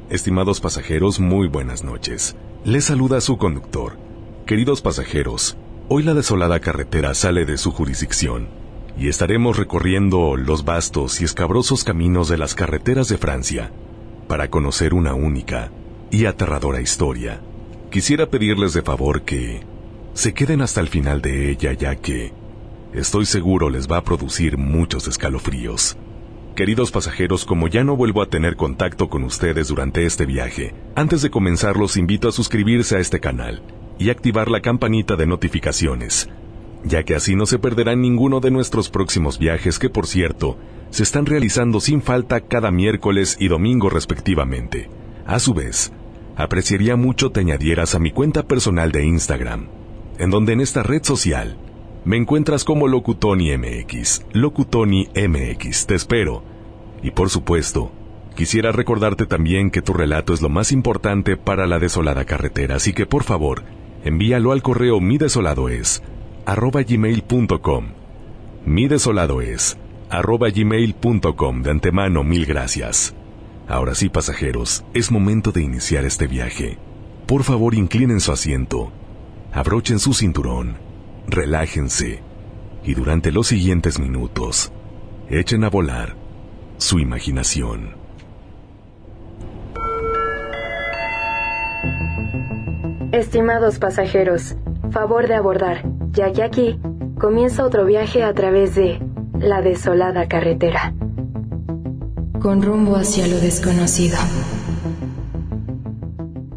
Estimados pasajeros, muy buenas noches. Les saluda su conductor. Queridos pasajeros, hoy la desolada carretera sale de su jurisdicción y estaremos recorriendo los vastos y escabrosos caminos de las carreteras de Francia para conocer una única y aterradora historia. Quisiera pedirles de favor que se queden hasta el final de ella, ya que estoy seguro les va a producir muchos escalofríos. Queridos pasajeros, como ya no vuelvo a tener contacto con ustedes durante este viaje, antes de comenzar los invito a suscribirse a este canal y activar la campanita de notificaciones, ya que así no se perderán ninguno de nuestros próximos viajes que, por cierto, se están realizando sin falta cada miércoles y domingo respectivamente. A su vez, apreciaría mucho te añadieras a mi cuenta personal de Instagram, en donde en esta red social me encuentras como LocuTonyMX. LocuTonyMX, te espero. Y por supuesto, quisiera recordarte también que tu relato es lo más importante para la desolada carretera, así que por favor, envíalo al correo midesoladoes@gmail.com. midesoladoes@gmail.com. De antemano, mil gracias. Ahora sí, pasajeros, es momento de iniciar este viaje. Por favor, inclinen su asiento, abrochen su cinturón, relájense y durante los siguientes minutos, echen a volar su imaginación. Estimados pasajeros, favor de abordar, ya que aquí comienza otro viaje a través de la desolada carretera, con rumbo hacia lo desconocido.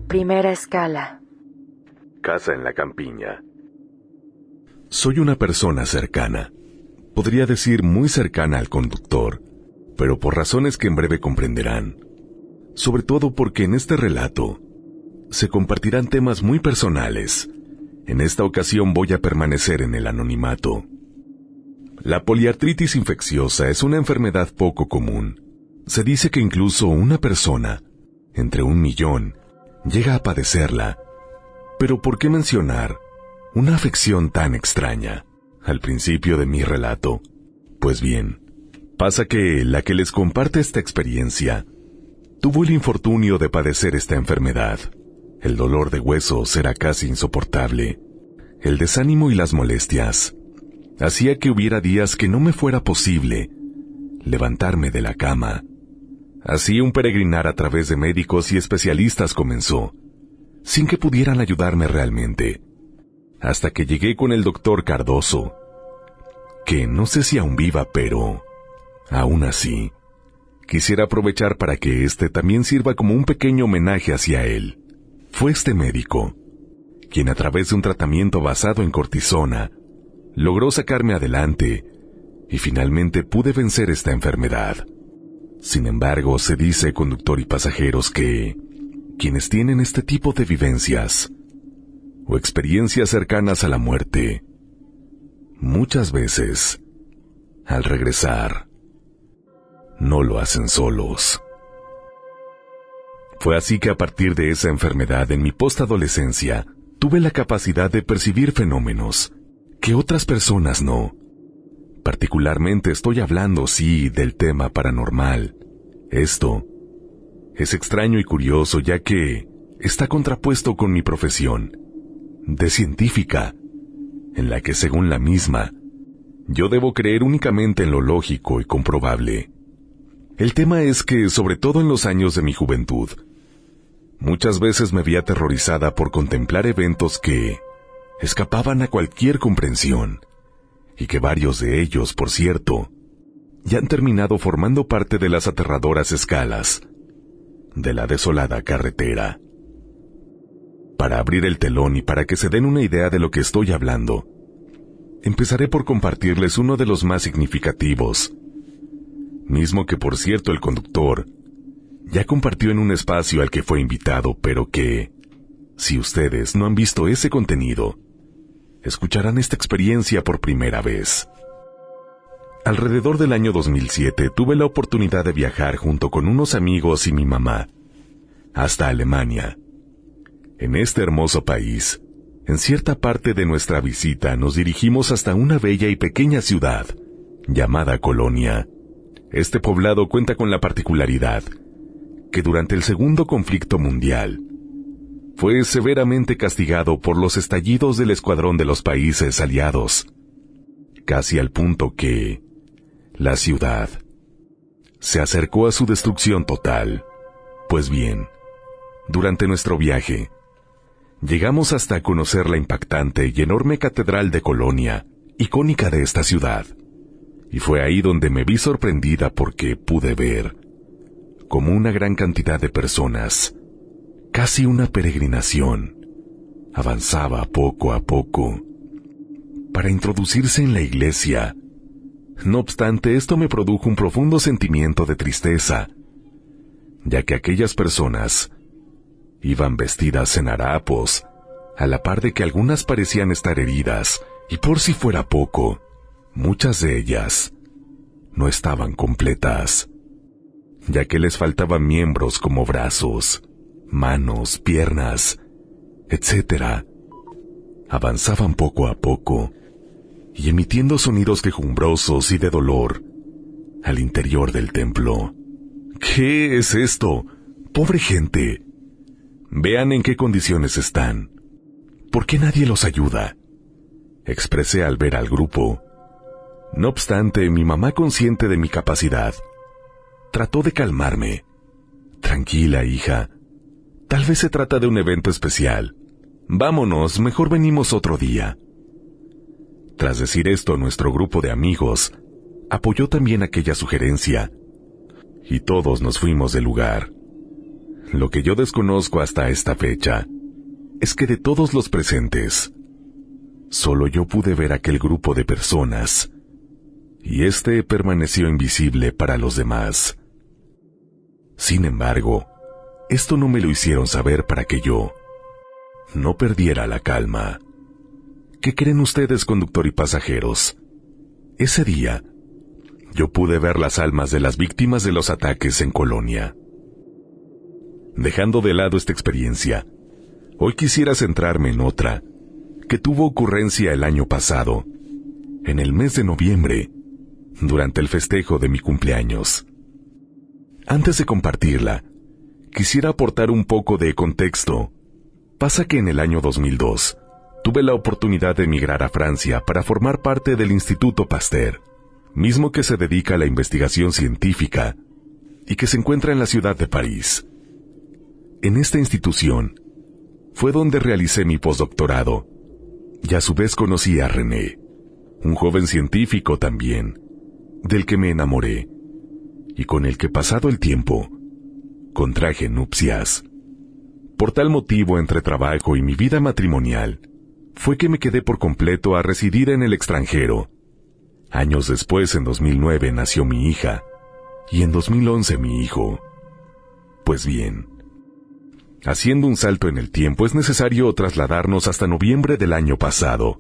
Primera escala. Casa en la campiña. Soy una persona cercana, podría decir muy cercana al conductor, pero por razones que en breve comprenderán, sobre todo porque en este relato se compartirán temas muy personales. En esta ocasión voy a permanecer en el anonimato. La poliartritis infecciosa es una enfermedad poco común. Se dice que incluso una persona, entre 1 millón, llega a padecerla. Pero ¿por qué mencionar una afección tan extraña al principio de mi relato? Pues bien, pasa que la que les comparte esta experiencia tuvo el infortunio de padecer esta enfermedad. El dolor de huesos era casi insoportable. El desánimo y las molestias hacía que hubiera días que no me fuera posible levantarme de la cama. Así un peregrinar a través de médicos y especialistas comenzó, sin que pudieran ayudarme realmente, hasta que llegué con el doctor Cardoso, que no sé si aún viva, pero aún así quisiera aprovechar para que este también sirva como un pequeño homenaje hacia él. Fue este médico quien, a través de un tratamiento basado en cortisona, logró sacarme adelante y finalmente pude vencer esta enfermedad. Sin embargo, se dice, conductor y pasajeros, que quienes tienen este tipo de vivencias o experiencias cercanas a la muerte, muchas veces, al regresar, no lo hacen solos. Fue así que a partir de esa enfermedad en mi postadolescencia, tuve la capacidad de percibir fenómenos que otras personas no. Particularmente estoy hablando, sí, del tema paranormal. Esto es extraño y curioso, ya que está contrapuesto con mi profesión de científica, en la que, según la misma, yo debo creer únicamente en lo lógico y comprobable. El tema es que, sobre todo en los años de mi juventud, muchas veces me vi aterrorizada por contemplar eventos que escapaban a cualquier comprensión, y que varios de ellos, por cierto, ya han terminado formando parte de las aterradoras escalas de la desolada carretera. Para abrir el telón y para que se den una idea de lo que estoy hablando, empezaré por compartirles uno de los más significativos, mismo que, por cierto, el conductor ya compartió en un espacio al que fue invitado, pero que, si ustedes no han visto ese contenido, escucharán esta experiencia por primera vez. Alrededor del año 2007 tuve la oportunidad de viajar junto con unos amigos y mi mamá hasta Alemania. En este hermoso país, en cierta parte de nuestra visita nos dirigimos hasta una bella y pequeña ciudad llamada Colonia. Este poblado cuenta con la particularidad que durante el Segundo Conflicto Mundial fue severamente castigado por los estallidos del escuadrón de los países aliados, casi al punto que la ciudad se acercó a su destrucción total. Pues bien, durante nuestro viaje, llegamos hasta conocer la impactante y enorme catedral de Colonia, icónica de esta ciudad, y fue ahí donde me vi sorprendida porque pude ver como una gran cantidad de personas, casi una peregrinación, avanzaba poco a poco para introducirse en la iglesia. No obstante, esto me produjo un profundo sentimiento de tristeza, ya que aquellas personas iban vestidas en harapos, a la par de que algunas parecían estar heridas, y por si fuera poco, muchas de ellas no estaban completas, ya que les faltaban miembros como brazos, manos, piernas, etc. Avanzaban poco a poco, y emitiendo sonidos quejumbrosos y de dolor al interior del templo. ¿Qué es esto? ¡Pobre gente! Vean en qué condiciones están. ¿Por qué nadie los ayuda?, expresé al ver al grupo. No obstante, mi mamá, consciente de mi capacidad, trató de calmarme. Tranquila, hija. Tal vez se trata de un evento especial. Vámonos, mejor venimos otro día. Tras decir esto, nuestro grupo de amigos apoyó también aquella sugerencia, y todos nos fuimos del lugar. Lo que yo desconozco hasta esta fecha es que de todos los presentes, solo yo pude ver aquel grupo de personas, y este permaneció invisible para los demás. Sin embargo, esto no me lo hicieron saber para que yo no perdiera la calma. ¿Qué creen ustedes, conductor y pasajeros? Ese día, yo pude ver las almas de las víctimas de los ataques en Colonia. Dejando de lado esta experiencia, hoy quisiera centrarme en otra, que tuvo ocurrencia el año pasado, en el mes de noviembre, durante el festejo de mi cumpleaños. Antes de compartirla, quisiera aportar un poco de contexto. Pasa que en el año 2002, tuve la oportunidad de emigrar a Francia para formar parte del Instituto Pasteur, mismo que se dedica a la investigación científica y que se encuentra en la ciudad de París. En esta institución fue donde realicé mi postdoctorado, y a su vez conocí a René, un joven científico también, del que me enamoré, y con el que, pasado el tiempo, contraje nupcias. Por tal motivo, entre trabajo y mi vida matrimonial, fue que me quedé por completo a residir en el extranjero. Años después, en 2009, nació mi hija, y en 2011 mi hijo. Pues bien, haciendo un salto en el tiempo, es necesario trasladarnos hasta noviembre del año pasado,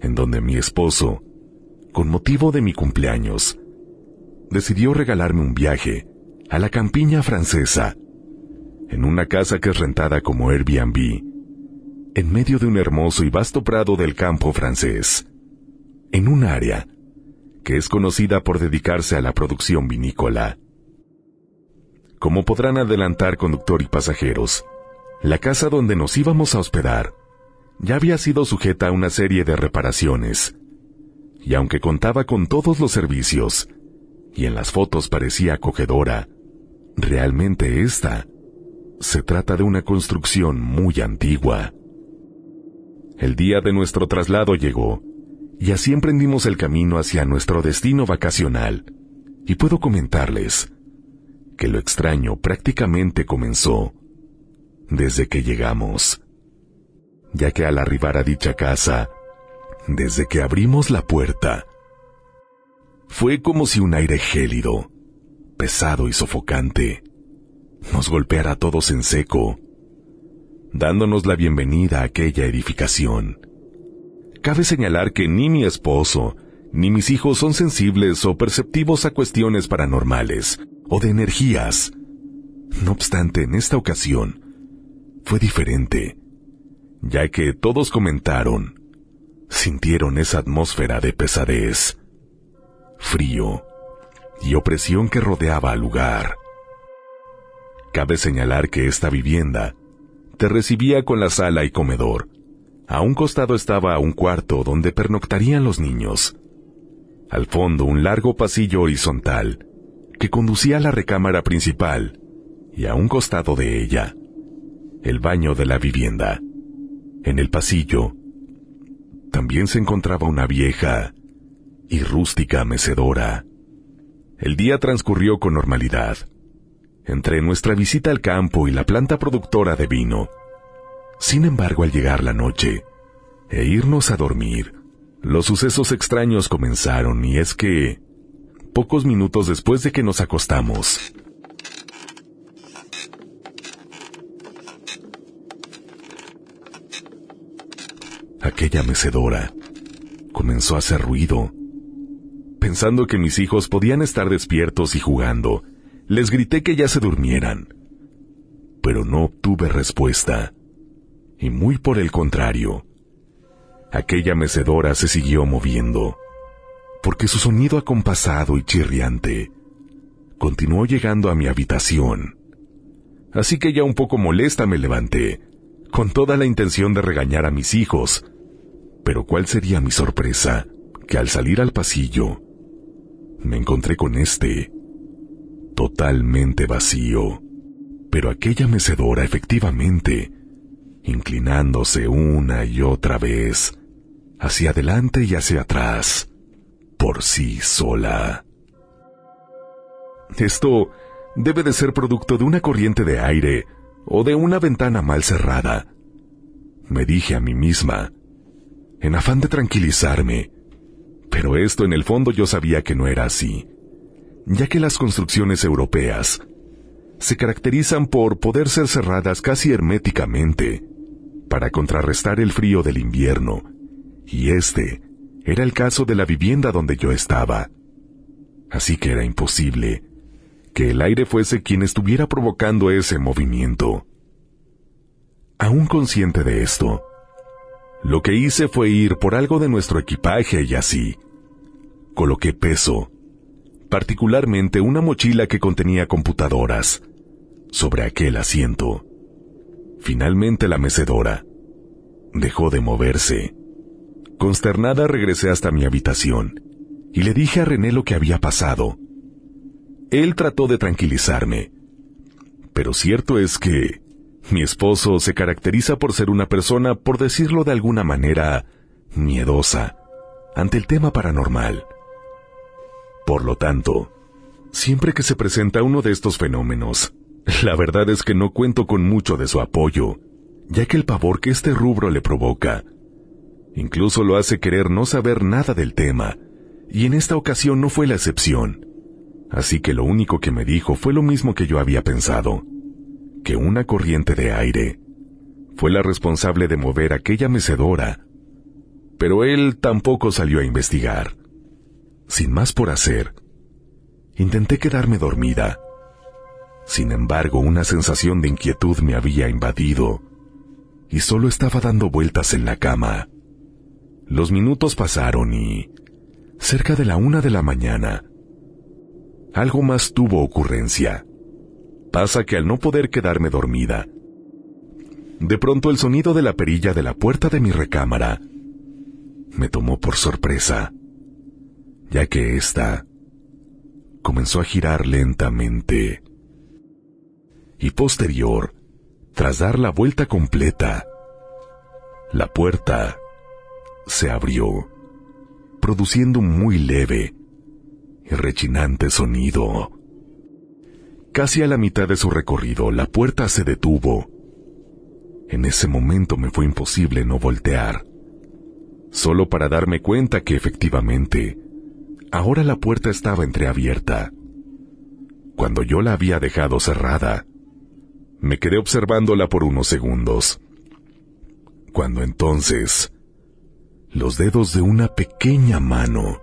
en donde mi esposo, con motivo de mi cumpleaños, decidió regalarme un viaje a la campiña francesa, en una casa que es rentada como Airbnb, en medio de un hermoso y vasto prado del campo francés, en un área que es conocida por dedicarse a la producción vinícola. Como podrán adelantar, conductor y pasajeros, la casa donde nos íbamos a hospedar ya había sido sujeta a una serie de reparaciones, y aunque contaba con todos los servicios, y en las fotos parecía acogedora, realmente esta se trata de una construcción muy antigua. El día de nuestro traslado llegó, y así emprendimos el camino hacia nuestro destino vacacional, y puedo comentarles que lo extraño prácticamente comenzó desde que llegamos, ya que al arribar a dicha casa, desde que abrimos la puerta, fue como si un aire gélido, pesado y sofocante, nos golpeara a todos en seco, dándonos la bienvenida a aquella edificación. Cabe señalar que ni mi esposo ni mis hijos son sensibles o perceptivos a cuestiones paranormales o de energías. No obstante, en esta ocasión fue diferente, ya que todos comentaron, sintieron esa atmósfera de pesadez, frío y opresión que rodeaba al lugar. Cabe señalar que esta vivienda te recibía con la sala y comedor. A un costado estaba un cuarto donde pernoctarían los niños. Al fondo un largo pasillo horizontal que conducía a la recámara principal y a un costado de ella, el baño de la vivienda. En el pasillo también se encontraba una vieja y rústica mecedora. El día transcurrió con normalidad. Entre nuestra visita al campo y la planta productora de vino. Sin embargo, al llegar la noche e irnos a dormir, los sucesos extraños comenzaron, y es que, pocos minutos después de que nos acostamos, aquella mecedora comenzó a hacer ruido. Pensando que mis hijos podían estar despiertos y jugando, les grité que ya se durmieran, pero no obtuve respuesta, y muy por el contrario, aquella mecedora se siguió moviendo, porque su sonido acompasado y chirriante continuó llegando a mi habitación. Así que ya un poco molesta me levanté, con toda la intención de regañar a mis hijos, pero ¿cuál sería mi sorpresa? Que al salir al pasillo, me encontré con totalmente vacío, pero aquella mecedora efectivamente, inclinándose una y otra vez, hacia adelante y hacia atrás, por sí sola. Esto debe de ser producto de una corriente de aire o de una ventana mal cerrada, me dije a mí misma, en afán de tranquilizarme, pero esto en el fondo yo sabía que no era así, ya que las construcciones europeas se caracterizan por poder ser cerradas casi herméticamente para contrarrestar el frío del invierno, y este era el caso de la vivienda donde yo estaba. Así que era imposible que el aire fuese quien estuviera provocando ese movimiento. Aún consciente de esto, lo que hice fue ir por algo de nuestro equipaje y así coloqué peso, particularmente una mochila que contenía computadoras, sobre aquel asiento. Finalmente la mecedora dejó de moverse. Consternada regresé hasta mi habitación y le dije a René lo que había pasado. Él trató de tranquilizarme, pero cierto es que mi esposo se caracteriza por ser una persona, por decirlo de alguna manera, miedosa ante el tema paranormal. Por lo tanto, siempre que se presenta uno de estos fenómenos, la verdad es que no cuento con mucho de su apoyo, ya que el pavor que este rubro le provoca, incluso lo hace querer no saber nada del tema, y en esta ocasión no fue la excepción. Así que lo único que me dijo fue lo mismo que yo había pensado, que una corriente de aire fue la responsable de mover aquella mecedora, pero él tampoco salió a investigar. Sin más por hacer, intenté quedarme dormida. Sin embargo, una sensación de inquietud me había invadido y solo estaba dando vueltas en la cama. Los minutos pasaron y, cerca de la 1 de la mañana, algo más tuvo ocurrencia. Pasa que al no poder quedarme dormida, de pronto el sonido de la perilla de la puerta de mi recámara me tomó por sorpresa, ya que ésta comenzó a girar lentamente, y posterior, tras dar la vuelta completa, la puerta se abrió, produciendo un muy leve y rechinante sonido. Casi a la mitad de su recorrido, la puerta se detuvo. En ese momento me fue imposible no voltear, solo para darme cuenta que efectivamente, ahora la puerta estaba entreabierta. Cuando yo la había dejado cerrada, me quedé observándola por unos segundos, cuando entonces los dedos de una pequeña mano,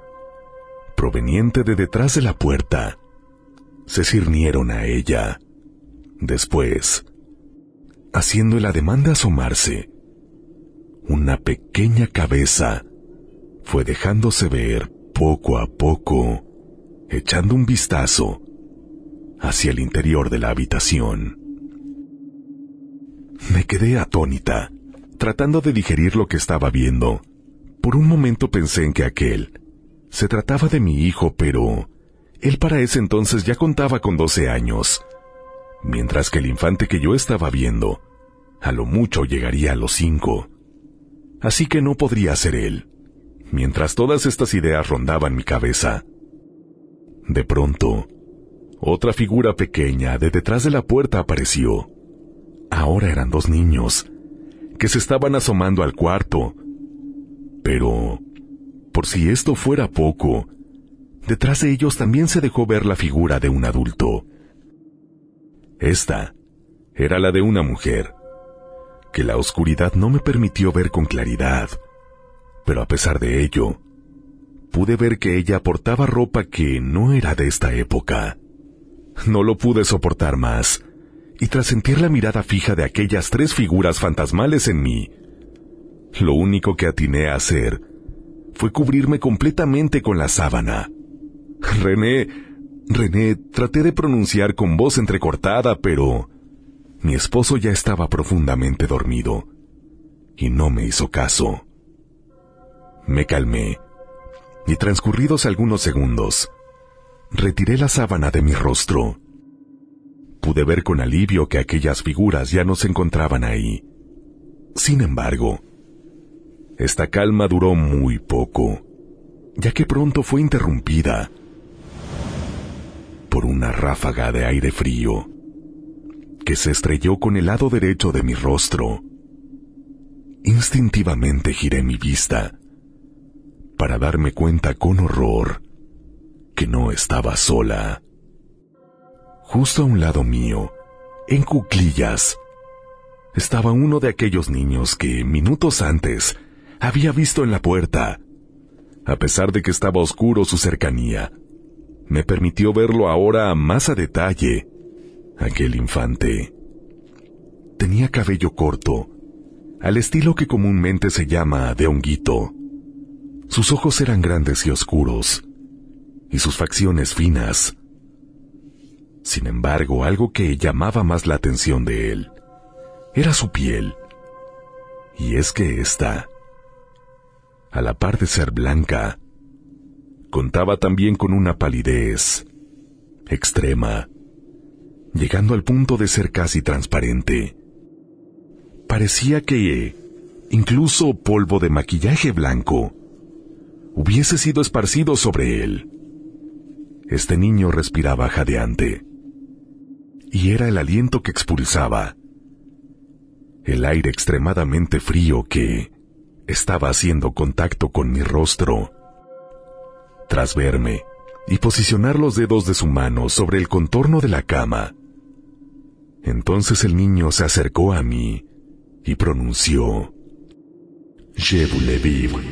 proveniente de detrás de la puerta, se cirnieron a ella. Después, haciendo el ademán de asomarse, una pequeña cabeza fue dejándose ver poco a poco, echando un vistazo hacia el interior de la habitación. quedé atónita, tratando de digerir lo que estaba viendo. Por un momento pensé en que aquel se trataba de mi hijo, pero él para ese entonces ya contaba con 12 años, mientras que el infante que yo estaba viendo, a lo mucho llegaría a los 5. Así que no podría ser él. Mientras todas estas ideas rondaban mi cabeza, de pronto, otra figura pequeña de detrás de la puerta apareció. Ahora eran 2 niños, que se estaban asomando al cuarto. Pero, por si esto fuera poco, detrás de ellos también se dejó ver la figura de un adulto. Esta era la de una mujer, que la oscuridad no me permitió ver con claridad, pero a pesar de ello, pude ver que ella portaba ropa que no era de esta época. No lo pude soportar más, y tras sentir la mirada fija de aquellas 3 figuras fantasmales en mí, lo único que atiné a hacer fue cubrirme completamente con la sábana. René, traté de pronunciar con voz entrecortada, pero mi esposo ya estaba profundamente dormido, y no me hizo caso. Me calmé, y transcurridos algunos segundos, retiré la sábana de mi rostro. Pude ver con alivio que aquellas figuras ya no se encontraban ahí. Sin embargo, esta calma duró muy poco, ya que pronto fue interrumpida por una ráfaga de aire frío que se estrelló con el lado derecho de mi rostro. Instintivamente giré mi vista para darme cuenta con horror que no estaba sola. Justo a un lado mío, en cuclillas, estaba uno de aquellos niños que minutos antes había visto en la puerta. A pesar de que estaba oscuro su cercanía, me permitió verlo ahora más a detalle. Aquel infante tenía cabello corto, al estilo que comúnmente se llama de honguito. Sus ojos eran grandes y oscuros, y sus facciones finas. Sin embargo, algo que llamaba más la atención de él era su piel. Y es que ésta, a la par de ser blanca, contaba también con una palidez extrema, llegando al punto de ser casi transparente. Parecía que incluso polvo de maquillaje blanco hubiese sido esparcido sobre él. Este niño respiraba jadeante, y era el aliento que expulsaba, el aire extremadamente frío que estaba haciendo contacto con mi rostro. Tras verme y posicionar los dedos de su mano sobre el contorno de la cama, entonces el niño se acercó a mí y pronunció: "Je voulais vivre",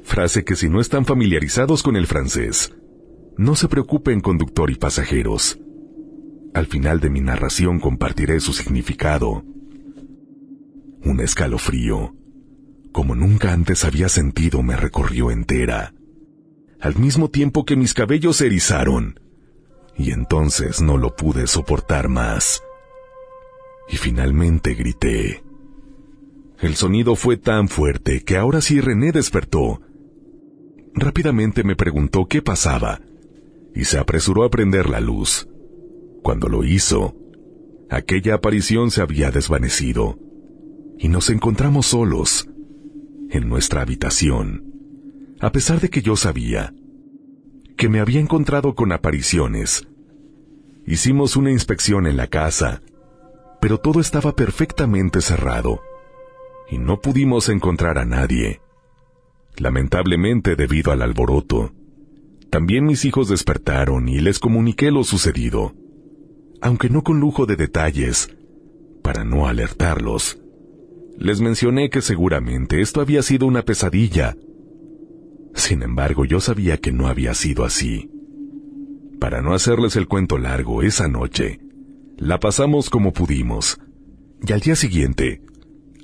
frase que, si no están familiarizados con el francés, no se preocupen, conductor y pasajeros. Al final de mi narración compartiré su significado. Un escalofrío, como nunca antes había sentido, me recorrió entera, al mismo tiempo que mis cabellos se erizaron, y entonces no lo pude soportar más. Y finalmente grité. El sonido fue tan fuerte que ahora sí René despertó. Rápidamente me preguntó qué pasaba, y se apresuró a prender la luz. Cuando lo hizo, aquella aparición se había desvanecido, y nos encontramos solos, en nuestra habitación, a pesar de que yo sabía que me había encontrado con apariciones. Hicimos una inspección en la casa, pero todo estaba perfectamente cerrado, y no pudimos encontrar a nadie. Lamentablemente, debido al alboroto, también mis hijos despertaron y les comuniqué lo sucedido, aunque no con lujo de detalles, para no alertarlos. Les mencioné que seguramente esto había sido una pesadilla. Sin embargo, yo sabía que no había sido así. Para no hacerles el cuento largo, esa noche la pasamos como pudimos, y al día siguiente,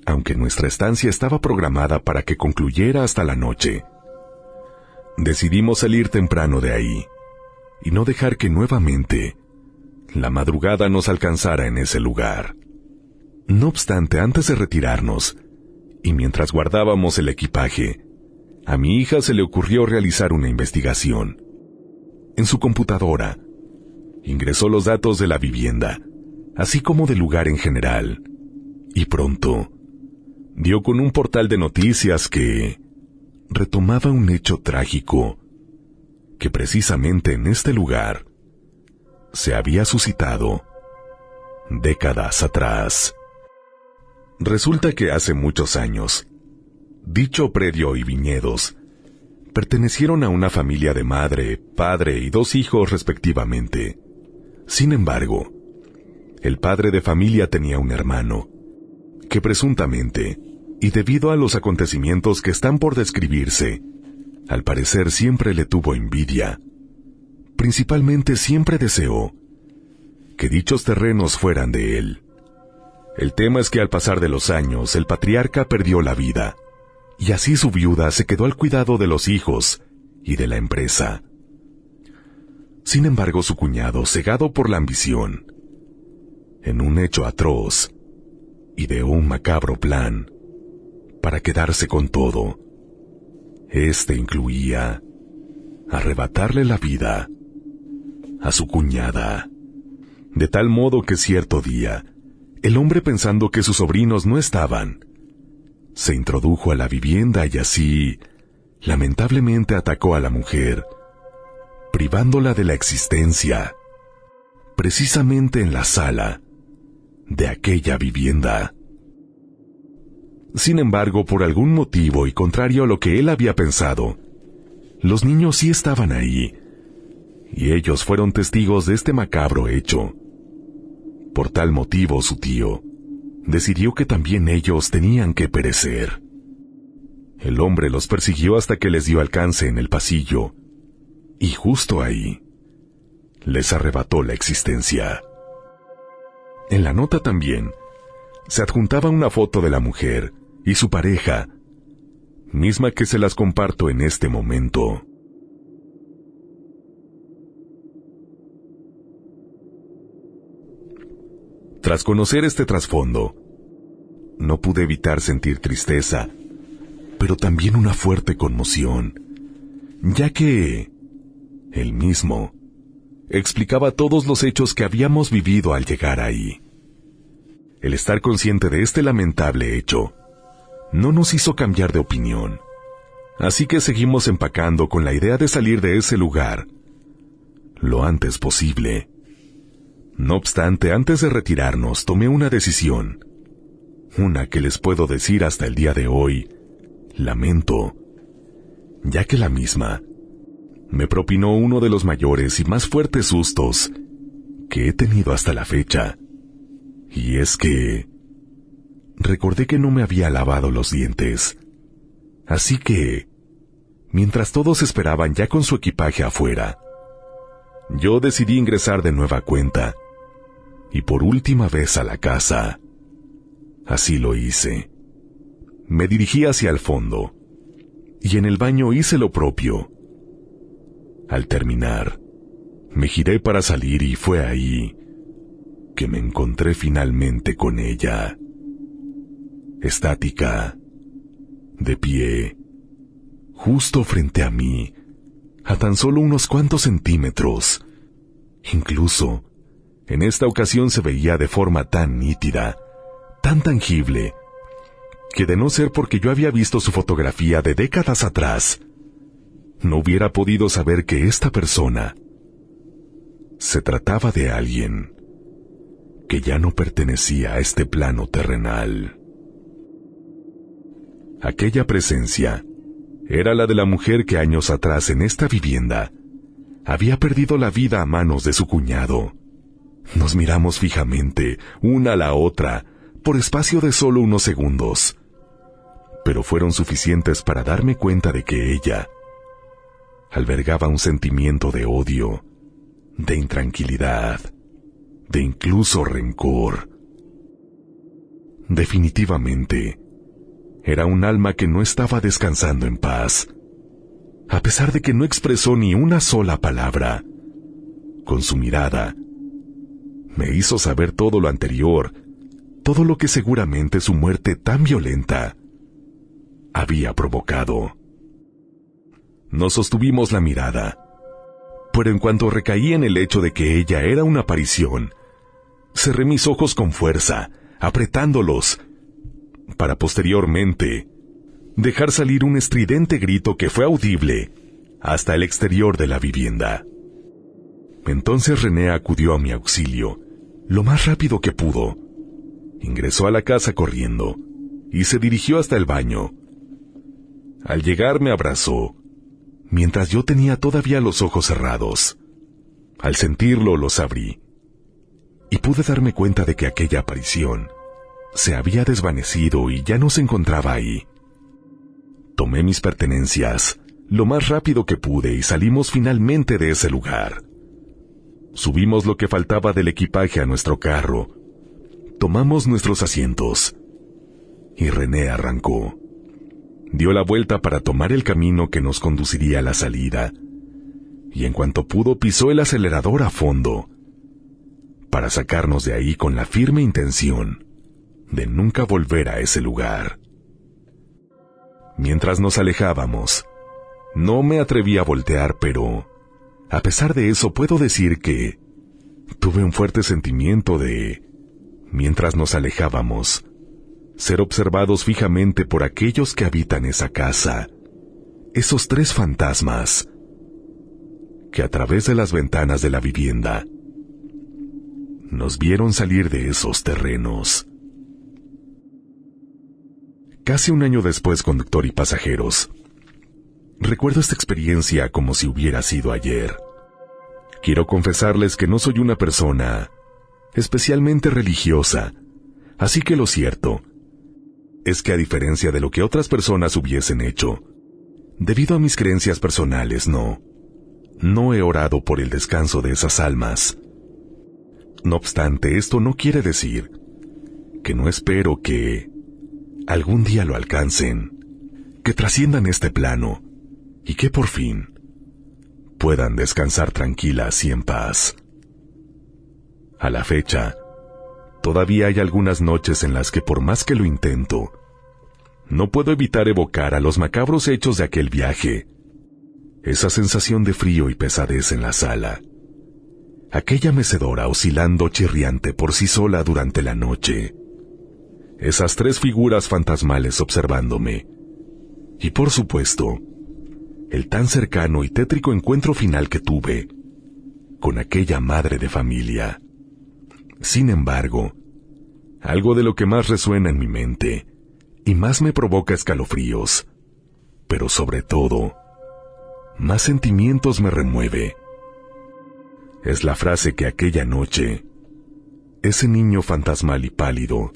aunque nuestra estancia estaba programada para que concluyera hasta la noche, decidimos salir temprano de ahí y no dejar que nuevamente la madrugada nos alcanzara en ese lugar. No obstante, antes de retirarnos, y mientras guardábamos el equipaje, a mi hija se le ocurrió realizar una investigación. En su computadora, ingresó los datos de la vivienda, así como del lugar en general, y pronto dio con un portal de noticias que retomaba un hecho trágico, que precisamente en este lugar se había suscitado décadas atrás. Resulta que hace muchos años, dicho predio y viñedos pertenecieron a una familia de madre, padre y 2 hijos respectivamente. Sin embargo, el padre de familia tenía un hermano, que presuntamente, y debido a los acontecimientos que están por describirse, al parecer siempre le tuvo envidia. Principalmente siempre deseó que dichos terrenos fueran de él. El tema es que al pasar de los años, el patriarca perdió la vida, y así su viuda se quedó al cuidado de los hijos y de la empresa. Sin embargo, su cuñado, cegado por la ambición, en un hecho atroz, ideó un macabro plan para quedarse con todo. Este incluía arrebatarle la vida a su cuñada, de tal modo que cierto día, el hombre, pensando que sus sobrinos no estaban, se introdujo a la vivienda y así, lamentablemente, atacó a la mujer, privándola de la existencia, precisamente en la sala de aquella vivienda. Sin embargo, por algún motivo y contrario a lo que él había pensado, los niños sí estaban ahí, y ellos fueron testigos de este macabro hecho. Por tal motivo, su tío decidió que también ellos tenían que perecer. El hombre los persiguió hasta que les dio alcance en el pasillo, y justo ahí les arrebató la existencia. En la nota también se adjuntaba una foto de la mujer y su pareja, misma que se las comparto en este momento. Tras conocer este trasfondo, no pude evitar sentir tristeza, pero también una fuerte conmoción, ya que él mismo explicaba todos los hechos que habíamos vivido al llegar ahí. El estar consciente de este lamentable hecho no nos hizo cambiar de opinión, así que seguimos empacando con la idea de salir de ese lugar lo antes posible. No obstante, antes de retirarnos, tomé una decisión, una que les puedo decir hasta el día de hoy, lamento, ya que la misma me propinó uno de los mayores y más fuertes sustos que he tenido hasta la fecha, y es que recordé que no me había lavado los dientes, así que, mientras todos esperaban ya con su equipaje afuera, yo decidí ingresar de nueva cuenta, y por última vez a la casa. Así lo hice. Me dirigí hacia el fondo, y en el baño hice lo propio. Al terminar, me giré para salir y fue ahí que me encontré finalmente con ella. Estática, de pie, justo frente a mí, a tan solo unos cuantos centímetros. Incluso, en esta ocasión se veía de forma tan nítida, tan tangible, que de no ser porque yo había visto su fotografía de décadas atrás, no hubiera podido saber que esta persona se trataba de alguien que ya no pertenecía a este plano terrenal. Aquella presencia era la de la mujer que años atrás en esta vivienda había perdido la vida a manos de su cuñado. Nos miramos fijamente, una a la otra, por espacio de solo unos segundos, pero fueron suficientes para darme cuenta de que ella albergaba un sentimiento de odio, de intranquilidad, de incluso rencor. Definitivamente, era un alma que no estaba descansando en paz. A pesar de que no expresó ni una sola palabra, con su mirada me hizo saber todo lo anterior todo lo que seguramente su muerte tan violenta había provocado. Nos sostuvimos la mirada, pero en cuanto recaí en el hecho de que ella era una aparición, cerré mis ojos con fuerza, apretándolos, para posteriormente dejar salir un estridente grito que fue audible hasta el exterior de la vivienda. Entonces René acudió a mi auxilio lo más rápido que pudo. Ingresó a la casa corriendo y se dirigió hasta el baño. Al llegar me abrazó, mientras yo tenía todavía los ojos cerrados. Al sentirlo los abrí y pude darme cuenta de que aquella aparición se había desvanecido y ya no se encontraba ahí. Tomé mis pertenencias lo más rápido que pude y salimos finalmente de ese lugar. Subimos lo que faltaba del equipaje a nuestro carro, tomamos nuestros asientos y René arrancó. Dio la vuelta para tomar el camino que nos conduciría a la salida, y en cuanto pudo pisó el acelerador a fondo, para sacarnos de ahí con la firme intención de nunca volver a ese lugar. Mientras nos alejábamos, no me atreví a voltear, pero, a pesar de eso, puedo decir que tuve un fuerte sentimiento de, mientras nos alejábamos, ser observados fijamente por aquellos que habitan esa casa, esos 3 fantasmas, que a través de las ventanas de la vivienda nos vieron salir de esos terrenos. Casi un año después, conductor y pasajeros, recuerdo esta experiencia como si hubiera sido ayer. Quiero confesarles que no soy una persona especialmente religiosa, así que lo cierto es que, a diferencia de lo que otras personas hubiesen hecho, debido a mis creencias personales, no he orado por el descanso de esas almas. No obstante, esto no quiere decir que no espero que algún día lo alcancen, que trasciendan este plano y que por fin puedan descansar tranquilas y en paz. A la fecha, todavía hay algunas noches en las que, por más que lo intento, no puedo evitar evocar a los macabros hechos de aquel viaje, esa sensación de frío y pesadez en la sala, aquella mecedora oscilando chirriante por sí sola durante la noche, esas 3 figuras fantasmales observándome, y por supuesto, el tan cercano y tétrico encuentro final que tuve con aquella madre de familia. Sin embargo, algo de lo que más resuena en mi mente y más me provoca escalofríos, pero sobre todo, más sentimientos me remueve, es la frase que aquella noche ese niño fantasmal y pálido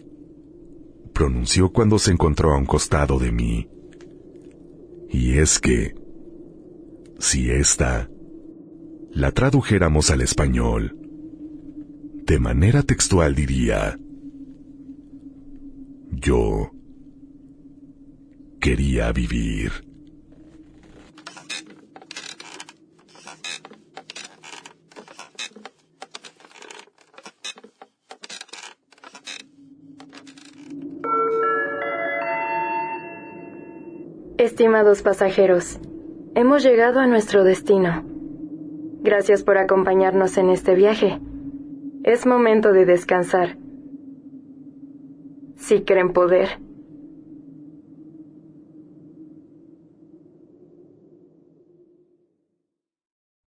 pronunció cuando se encontró a un costado de mí. Y es que, si esta la tradujéramos al español, de manera textual diría: yo quería vivir. Estimados pasajeros, hemos llegado a nuestro destino. Gracias por acompañarnos en este viaje. Es momento de descansar. Si creen poder,